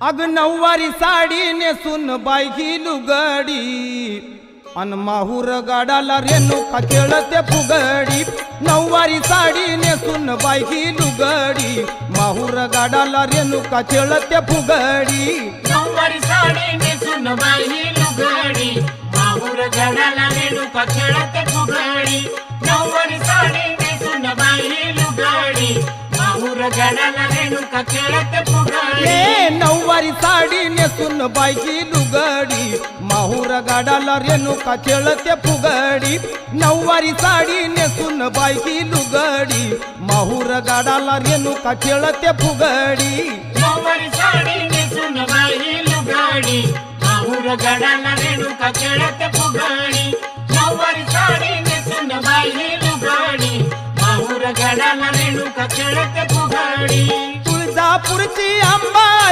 अग नऊवारी साडी नेसून बाई लुगडी अन माहूर गाडाला रेणुका खेळते फुगडी। नऊवारी साडी नेसून बाई लुगडी माहूर गाडाला रेणुका खेळते फुगडी। नऊवारी साडी नेसून बाई लुगडी माहूर गाडाला रेणुका खेळते फुगडी। नऊवारी साडी नेसून बाई लुगडी माहूर गाडाला रेणुका खेळते फुगडी। नऊवारी साडी नेसून बाई लुगडी माहूर गाडाला रेणुका खेळते फुगडी। नऊवारी साडी नेसून बाई लुगडी माहूर गाडाला रेणुका खेळते फुगडी। नऊवारी साडी नेसून बाई लुगडी माहूर गाडाला रेणुका खेळते फुगडी। नऊवारी साडी नेसून बाई लुगडी माहूर गाडाला रेणुका खेळते फुगडी। तुळजापूरची अंबाली